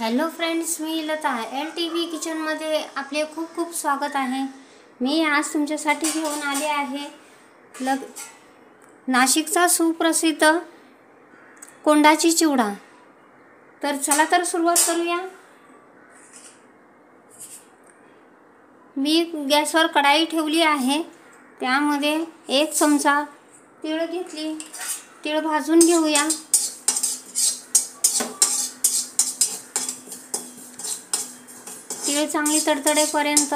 Hello friends, मी Lata LTV किचनमध्ये आपले खूप खूप स्वागत आहे। मी आज तुमच्यासाठी घेऊन आले आहे नाशिकचा सुप्रसिद्ध कोंडाची चिवडा। तर चला तर सुरुवात करूया। मी गॅसवर कढाई ठेवली आहे, त्यामध्ये 1 चमचा तीळ घेतली। तीळ भाजून घेऊया। तीळ चांगली तडतडेपर्यंत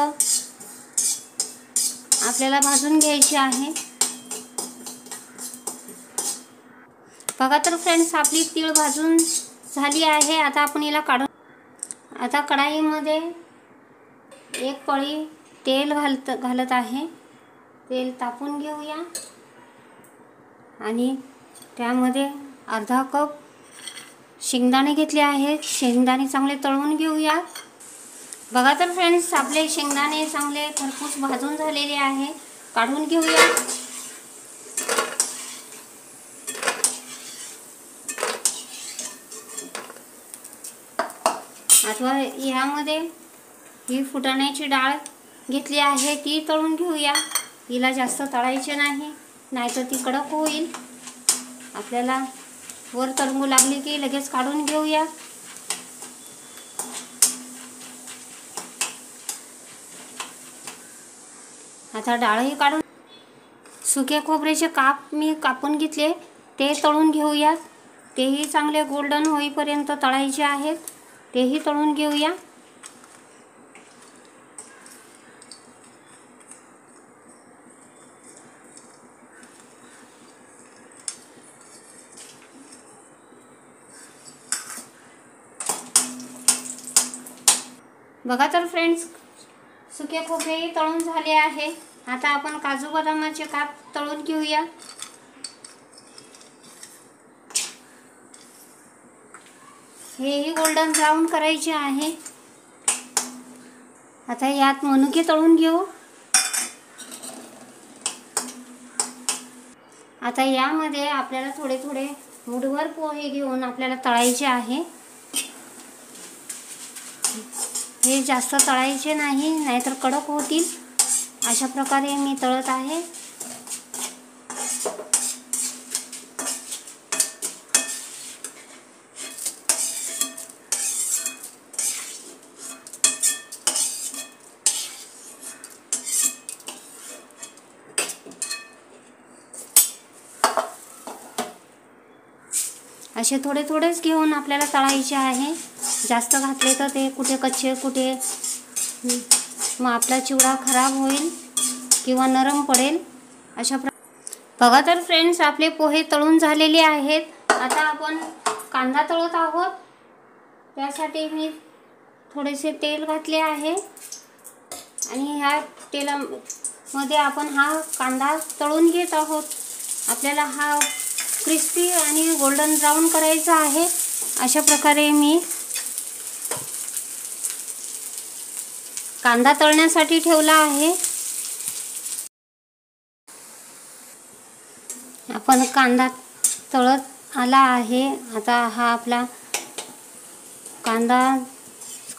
आपल्याला भाजून घ्यायची आहे। बघा तर फ्रेंड्स, आपली तीळ भाजून झाली आहे। आता आपण याला काढून आता कढाईमध्ये 1 पळी तेल घालत आहे। तेल तापून घेऊया आणि त्यामध्ये अर्धा कप शेंगदाणे घेतले आहेत। शेंगदाणे चांगले तळून घेऊया। बघा तर फ्रेंड्स, आपले शेंगदाणे चांगले खरपूस भाजून झालेले आहे। काढून घेऊया। आता यामध्ये ही फुटाण्याची डाळ घेतली आहे, ती तळून घेऊया। हिला जास्त तळायचे नाही, नाहीतर ती कडक होईल। आपल्याला वर तरंगू लागली की लगेच काढून घेऊया। आता डाळही काढून सुके खोबऱ्याचे काप मी कापून घेतले, ते तळून घेऊया। तेही चांगले गोल्डन होईपर्यंत तळायचे आहेत, तेही तळून घेऊया। बघा तर फ्रेंड्स, सुके खोबरेही तळून झाले आहे। आता आपण काजू बदामाचे काप तळून घेऊया। हेही गोल्डन ब्राउन करायचे आहे। आता यात मनुके तळून घेऊ। आता यामध्ये आपल्याला थोडे थोडे मुठभर पोहे घेऊन आपल्याला तळायचे आहे। हे जास्त तळायचे नाही, नाहीतर कडक होतील। अशा प्रकारे मी तळत आहे। असे थोडे थोडेच घेऊन आपल्याला तळायचे आहे। जास्त घातले तर ते कुठे कच्चे कुठे मग आपला चिवडा खराब होईल किंवा नरम पडेल। बघा तर फ्रेंड्स, आपले पोहे तळून झालेले आहेत। आता आपण कांदा तळत आहोत। त्यासाठी मी थोडेसे तेल घातले आहे आणि ह्या तेलामध्ये आपण हा कांदा तळून घेत आहोत। आपल्याला हा क्रिस्पी आणि गोल्डन ब्राउन करायचा आहे। अशा प्रकारे मी कांदा तळण्यासाठी ठेवला आहे। आपण कांदा तळत आला आहे। आता हा आपला कांदा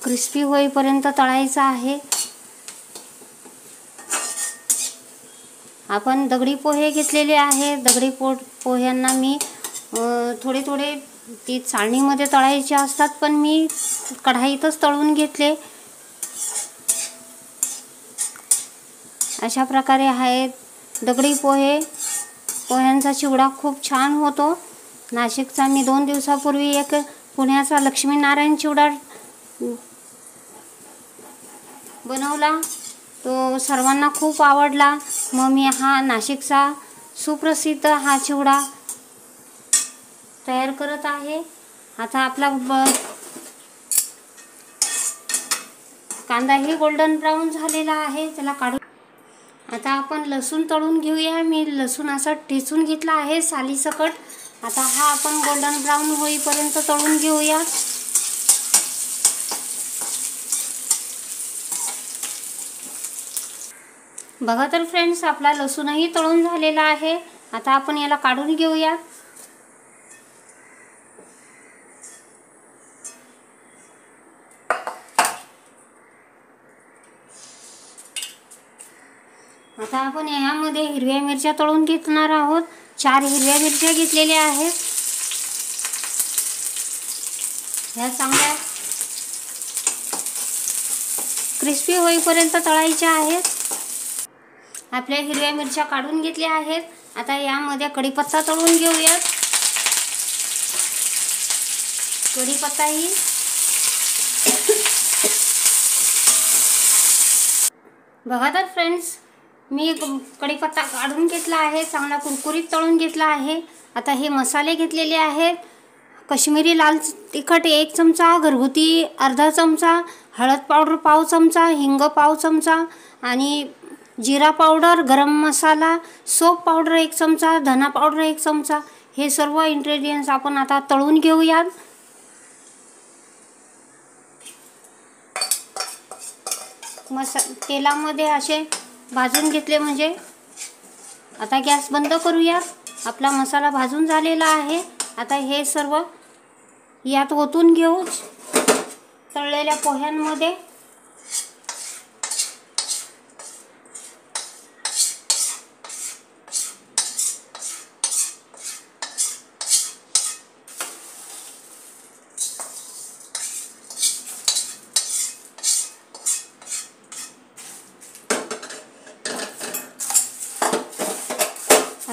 क्रिस्पी होईपर्यंत तळायचा आहे। आपण दगडी पोहे घेतलेले आहे। दगडी पोह्यांना मी थोडे थोडे ती चाळणीमध्ये तळायचे असतात, पण मी कढाईतच तळून घेतले। अशा प्रकारे आहेत दगडी पोह्यांचा चिवडा खूप छान होतो। नाशिकचा मी 2 दिवसापूर्वी एक पुण्याचा लक्ष्मीनारायण चिवडा बनवला, तो सर्वांना खूप आवडला। मग मी हा नाशिकचा सुप्रसिद्ध हा चिवडा तयार करत आहे। आता आपला कांदाही गोल्डन ब्राउन झालेला आहे, त्याला काढून आता आपण लसूण तळून घेऊया। मी लसूण असा ठेचून घेतला आहे सालीसकट। आता हा आपण गोल्डन ब्राउन होईपर्यंत तळून घेऊया। बघा तर फ्रेंड्स, आपला लसूणही तळून झालेला आहे। आता आपण याला काढून घेऊया। आता आपण यामध्ये हिरव्या मिरच्या तळून घेणार आहोत. 4 हिरव्या मिरच्या घेतलेल्या आहेत. ह्या चांगल्या क्रिस्पी होईपर्यंत तळायच्या आहेत. आपल्या हिरव्या मिरच्या काढून घेतल्या आहेत. आता यामध्ये कढीपत्ता तळून घेऊयात. कढीपत्ता ही बघा तर फ्रेंड्स, मी कढीपत्ता काढून घेतला आहे, चांगला कुरकुरीत तळून घेतला आहे. आता हे मसाले घेतलेले आहेत. काश्मीरी लाल तिखट 1 चमचा, घरगुती अर्धा चमचा, हळद पावडर पाव चमचा, हिंग पाव चमचा आणि जिरा पावडर, गरम मसाला, सोप पावडर 1 चमचा, धना पावडर 1 चमचा. हे सर्व इंग्रेडियंट्स आपण आता तळून घेऊयात. तेलामध्ये असे भाजून घेतले म्हणजे आता गॅस बंद करूया. आपला मसाला भाजून झालेला आहे. आता हे सर्व यात ओतून घेऊ तळलेल्या पोह्यांमध्ये.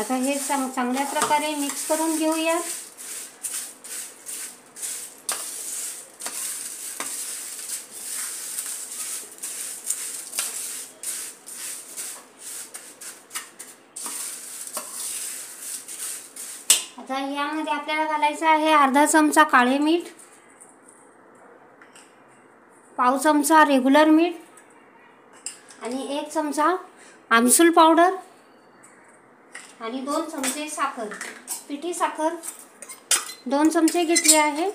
आता हे चांगल्या प्रकारे मिक्स करून घेऊया. आता यामध्ये आपल्याला घालायचं आहे अर्धा चमचा काळे मीठ, पाव चमचा रेग्युलर मीठ आणि 1 चमचा आमसूल पावडर आणि 2 चमचे साखर, पिठी साखर 2 चमचे घेतले आहे.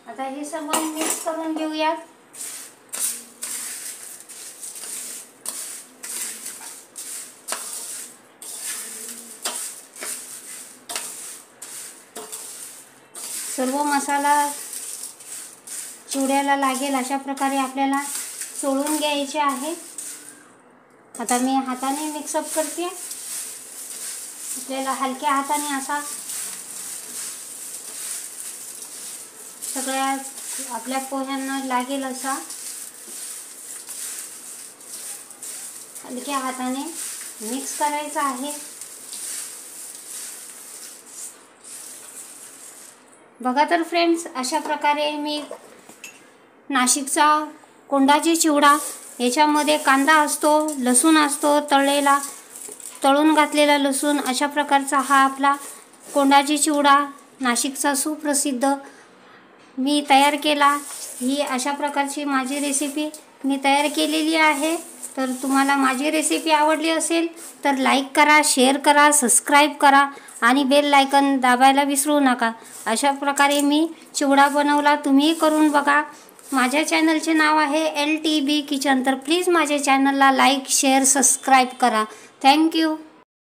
आता हे सर्व मिक्स करून घेऊयात. सर्व मसाला चिवड्याला लागेल अशा प्रकारे आपल्याला चोळून घ्यायचे आहे. आता मी हाताने मिक्सअप करते. आपल्याला हलक्या हाताने असा सगळ्या आपल्या पोह्यांना लागेल असा हलक्या हाताने मिक्स करायचा आहे. बघा तर फ्रेंड्स, अशा प्रकारे मी नाशिकचा कोंडाची चिवडा, याच्यामध्ये कांदा असतो, लसूण असतो, तळून घातलेला लसूण, अशा प्रकारचा हा आपला कोंडाची चिवडा नाशिकचा सुप्रसिद्ध मी तयार केला. ही अशा प्रकारची माझी रेसिपी मी तयार केलेली आहे. तर तुम्हाला माझी रेसिपी आवडली असेल तर लाईक करा, शेअर करा, सबस्क्राईब करा आणि बेल आयकॉन दाबायला विसरू नका. अशा प्रकारे मी चिवडा बनवला, तुम्ही करून बघा. माझ्या चॅनलचे नाव आहे LTB किचन. तर प्लीज माझ्या चॅनलला लाईक, शेअर, सबस्क्राईब करा. थँक्यू.